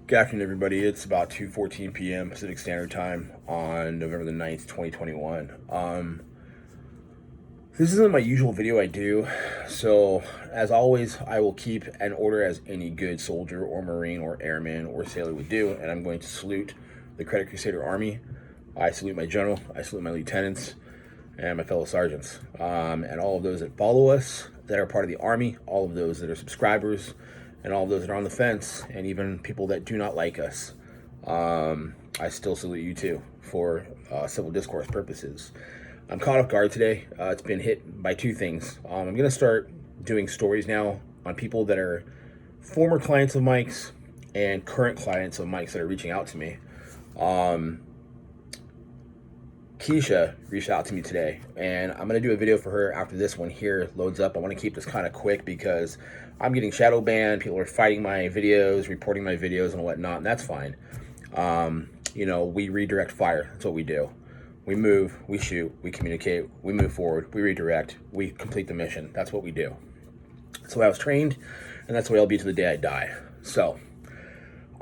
Good afternoon, everybody. It's about 2:14 p.m. Pacific Standard Time on November the 9th, 2021. This isn't my usual video I do, so as always, I will keep an order as any good soldier or Marine or Airman or sailor would do, and I'm going to salute the Credit Crusader Army. I salute my general, I salute my lieutenants, and my fellow sergeants, and all of those that follow us, that are part of the Army, all of those that are subscribers, and all of those that are on the fence, and even people that do not like us. I still salute you too for civil discourse purposes. I'm caught off guard today. It's been hit by two things. I'm going to start doing stories now on people that are former clients of Mike's and current clients of Mike's that are reaching out to me. Keisha reached out to me today, and I'm going to do a video for her after this one here loads up. I want to keep this kind of quick because I'm getting shadow banned. People are fighting my videos, reporting my videos and whatnot, and that's fine. We redirect fire. That's what we do. We move, we shoot, we communicate, we move forward, we redirect, we complete the mission. That's what we do. That's the way I was trained, and that's the way I'll be to the day I die. So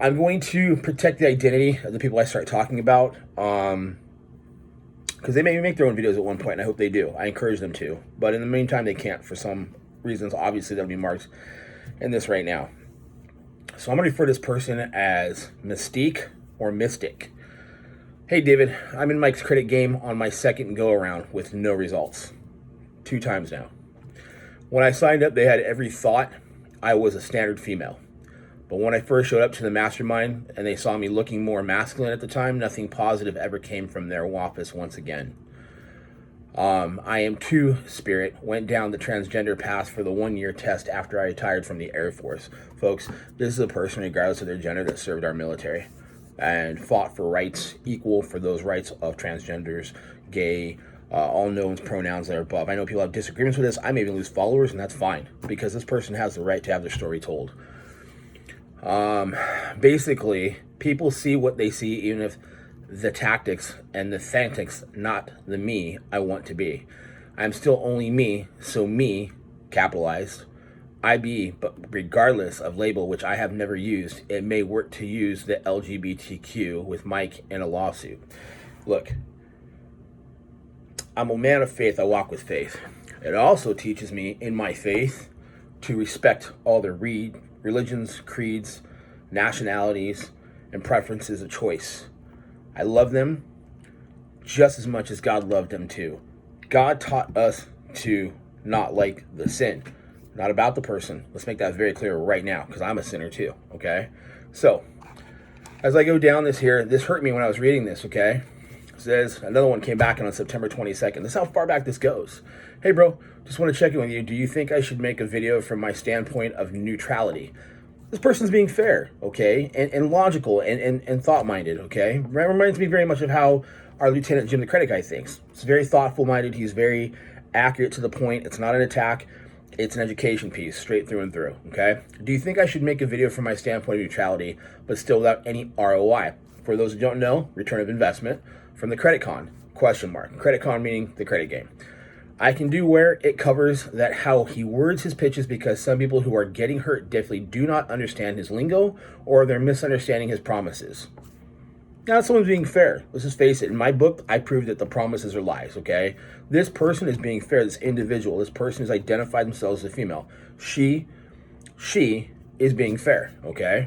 I'm going to protect the identity of the people I start talking about, because they may make their own videos at one point, and I hope they do. I encourage them to, but in the meantime, they can't for some reasons. Obviously, that'll be marked in this right now. So I'm going to refer to this person as Mystique or Mystic. Hey, David, I'm in Mike's credit game on my second go-around with no results. 2 times now. When I signed up, they had every thought I was a standard female. But when I first showed up to the mastermind and they saw me looking more masculine at the time, nothing positive ever came from their office once again. I am Two-Spirit, went down the transgender path for the 1-year test after I retired from the Air Force. Folks, this is a person, regardless of their gender, that served our military and fought for rights equal for those rights of transgenders, gay, all known pronouns that are above. I know people have disagreements with this. I may even lose followers, and that's fine, because this person has the right to have their story told. Basically, people see what they see, even if the tactics and the tactics, not the me I want to be. I'm still only me, so me, capitalized, I be, but regardless of label, which I have never used, it may work to use the LGBTQ with Mike in a lawsuit. Look, I'm a man of faith. I walk with faith. It also teaches me in my faith to respect all the religions, creeds, nationalities, and preferences of choice. I love them just as much as God loved them too. God taught us to not like the sin. Not about the person. Let's make that very clear right now, because I'm a sinner too, okay? So, as I go down this here, this hurt me when I was reading this, okay? It says, another one came back on September 22nd. This is how far back this goes. Hey, bro, just want to check in with you. Do you think I should make a video from my standpoint of neutrality? This person's being fair, okay? And logical and thought-minded, okay? Reminds me very much of how our Lieutenant Jim the Credit Guy thinks. He's very thoughtful-minded. He's very accurate to the point. It's not an attack. It's an education piece, straight through and through, okay? Do you think I should make a video from my standpoint of neutrality, but still without any ROI? For those who don't know, return of investment from the Credit Con, question mark. Credit Con meaning the credit game. I can do where it covers that how he words his pitches, because some people who are getting hurt definitely do not understand his lingo, or they're misunderstanding his promises. Now, someone's being fair. Let's just face it. In my book, I proved that the promises are lies, okay? This person is being fair. This individual, this person has identified themselves as a female. She is being fair, okay?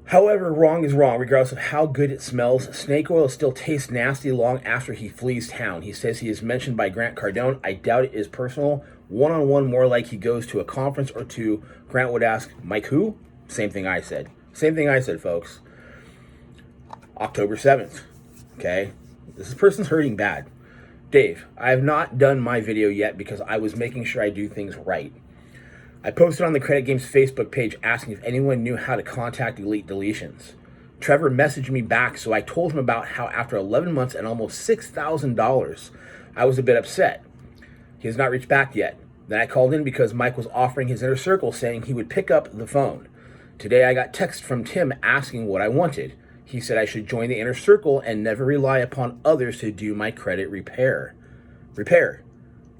However, wrong is wrong, regardless of how good it smells. Snake oil still tastes nasty long after he flees town. He says he is mentioned by Grant Cardone. I doubt it is personal. One-on-one, more like he goes to a conference or two. Grant would ask, Mike who? Same thing I said. Same thing I said, folks. October 7th, okay? This person's hurting bad. Dave, I have not done my video yet because I was making sure I do things right. I posted on the Credit Game's Facebook page asking if anyone knew how to contact Elite Deletions. Trevor messaged me back, so I told him about how after 11 months and almost $6,000, I was a bit upset. He has not reached back yet. Then I called in because Mike was offering his inner circle, saying he would pick up the phone. Today I got text from Tim asking what I wanted. He said I should join the inner circle and never rely upon others to do my credit repair. Repair.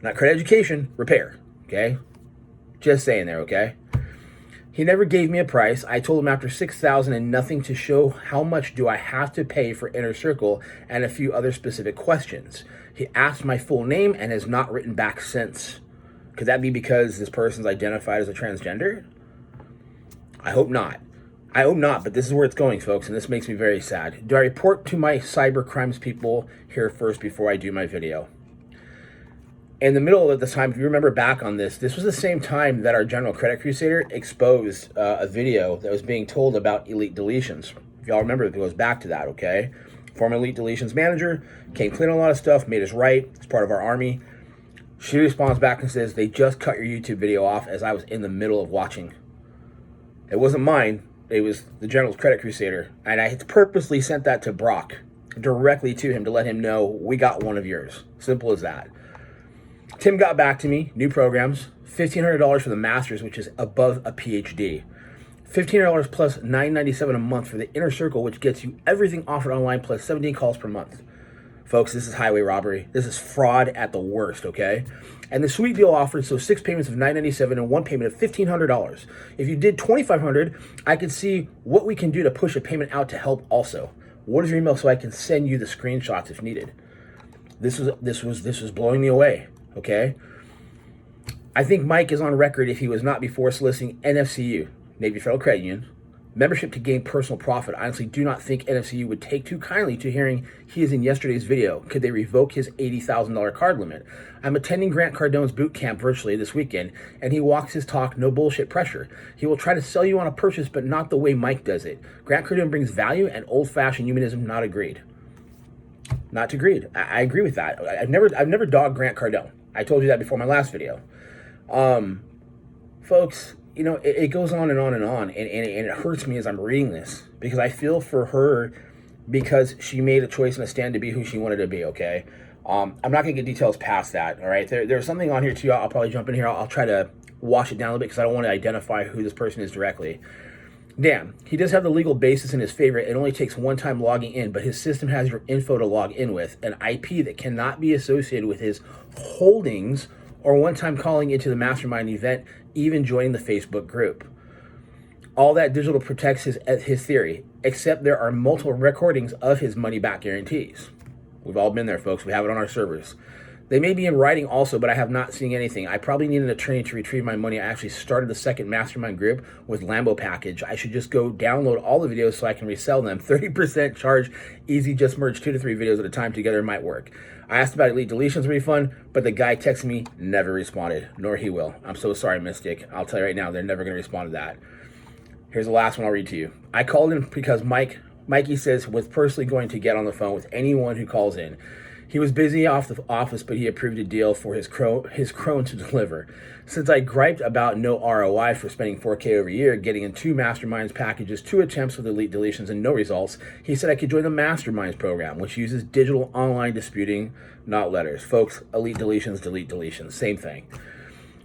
Not credit education, repair. Okay? Just saying there, okay? He never gave me a price. I told him after 6,000 and nothing to show how much do I have to pay for Inner Circle and a few other specific questions. He asked my full name and has not written back since. Could that be because this person's identified as a transgender? I hope not. I hope not, but this is where it's going, folks, and this makes me very sad. Do I report to my cyber crimes people here first before I do my video? In the middle of this time, if you remember back on this was the same time that our general Credit Crusader exposed a video that was being told about elite deletions. If y'all remember, it goes back to that, okay? Former elite deletions manager, came clean on a lot of stuff, made us right, as part of our army. She responds back and says, they just cut your YouTube video off as I was in the middle of watching. It wasn't mine, it was the general's Credit Crusader. And I had purposely sent that to Brock, directly to him to let him know we got one of yours. Simple as that. Tim got back to me, new programs, $1,500 for the Masters, which is above a PhD. $1,500 plus $9.97 a month for the Inner Circle, which gets you everything offered online plus 17 calls per month. Folks, this is highway robbery. This is fraud at the worst, okay? And the sweet deal offered, so 6 payments of $9.97 and 1 payment of $1,500. If you did $2,500, I could see what we can do to push a payment out to help also. What is your email so I can send you the screenshots if needed? This was blowing me away. Okay, I think Mike is on record if he was not before soliciting NFCU, Navy Federal Credit Union, membership to gain personal profit. I honestly do not think NFCU would take too kindly to hearing he is in yesterday's video. Could they revoke his $80,000 card limit? I'm attending Grant Cardone's boot camp virtually this weekend, and he walks his talk, no bullshit pressure. He will try to sell you on a purchase, but not the way Mike does it. Grant Cardone brings value and old-fashioned humanism, not agreed. Not agreed. I agree with that. I've never dogged Grant Cardone. I told you that before my last video. Folks, you know, it goes on and on and on, and it hurts me as I'm reading this, because I feel for her because she made a choice and a stand to be who she wanted to be, okay? I'm not going to get details past that, all right? There's something on here, too. I'll probably jump in here. I'll try to wash it down a little bit because I don't want to identify who this person is directly. Damn, he does have the legal basis in his favor. It only takes one time logging in, but his system has your info to log in with, an IP that cannot be associated with his holdings or one time calling into the mastermind event, even joining the Facebook group. All that digital protects his theory, except there are multiple recordings of his money-back guarantees. We've all been there, folks. We have it on our servers. They may be in writing also, but I have not seen anything. I probably need an attorney to retrieve my money. I actually started the second mastermind group with Lambo package. I should just go download all the videos so I can resell them. 30% charge, easy, just merge 2 to 3 videos at a time together might work. I asked about elite deletions refund, but the guy texted me, never responded, nor he will. I'm so sorry, Mystic. I'll tell you right now, they're never going to respond to that. Here's the last one I'll read to you. I called in because Mikey says was personally going to get on the phone with anyone who calls in. He was busy off the office, but he approved a deal for his crone to deliver. Since I griped about no ROI for spending $4K over a year, getting in 2 masterminds packages, 2 attempts with elite deletions, and no results, he said I could join the masterminds program, which uses digital online disputing, not letters. Folks, elite deletions, delete deletions, same thing.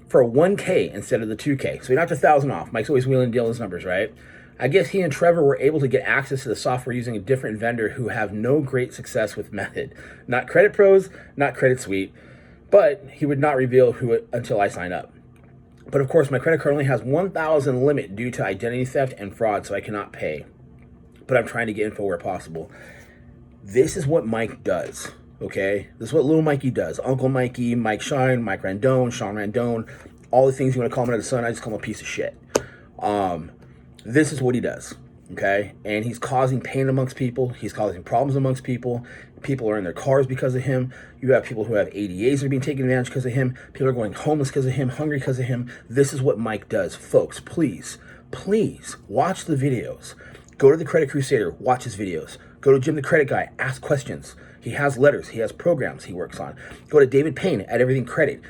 For 1K instead of the 2K. So he knocked 1,000 off. Mike's always wheeling deal his numbers, right? I guess he and Trevor were able to get access to the software using a different vendor who have no great success with Method. Not Credit Pros, not Credit Suite, but he would not reveal who until I sign up. But of course, my credit card only has 1,000 limit due to identity theft and fraud, so I cannot pay. But I'm trying to get info where possible. This is what Mike does, okay? This is what little Mikey does. Uncle Mikey, Mike Shawn, Mike Rhando, Shawn Randone, all the things you want to call him under the sun, I just call him a piece of shit. This is what he does, okay? And he's causing pain amongst people. He's causing problems amongst people. People are in their cars because of him. You have people who have ADAs that are being taken advantage because of him. People are going homeless because of him, hungry because of him. This is what Mike does. Folks, please, please watch the videos. Go to the Credit Crusader, watch his videos. Go to Jim the Credit Guy, ask questions. He has letters. He has programs he works on. Go to David Payne at Everything Credit.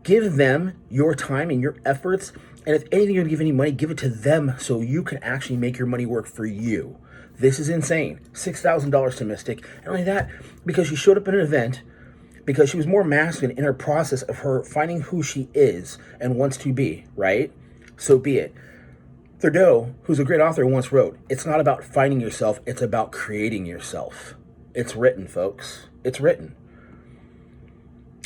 Give them your time and your efforts. And if anything, you're going to give any money, give it to them so you can actually make your money work for you. This is insane. $6,000 to Mystic. And only that, because she showed up at an event, because she was more masculine in her process of her finding who she is and wants to be, right? So be it. Cardone, who's a great author, once wrote, it's not about finding yourself, it's about creating yourself. It's written, folks. It's written.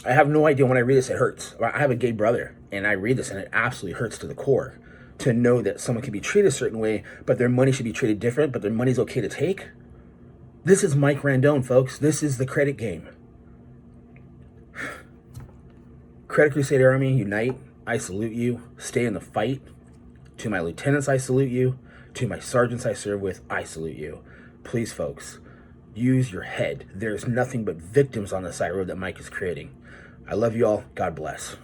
I have no idea when I read this, it hurts. I have a gay brother, and I read this, and it absolutely hurts to the core to know that someone can be treated a certain way, but their money should be treated different, but their money's okay to take. This is Mike Rhando, folks. This is the credit game. Credit Crusader Army, unite. I salute you. Stay in the fight. To my lieutenants, I salute you. To my sergeants I serve with, I salute you. Please, folks, use your head. There's nothing but victims on the side road that Mike is creating. I love you all. God bless.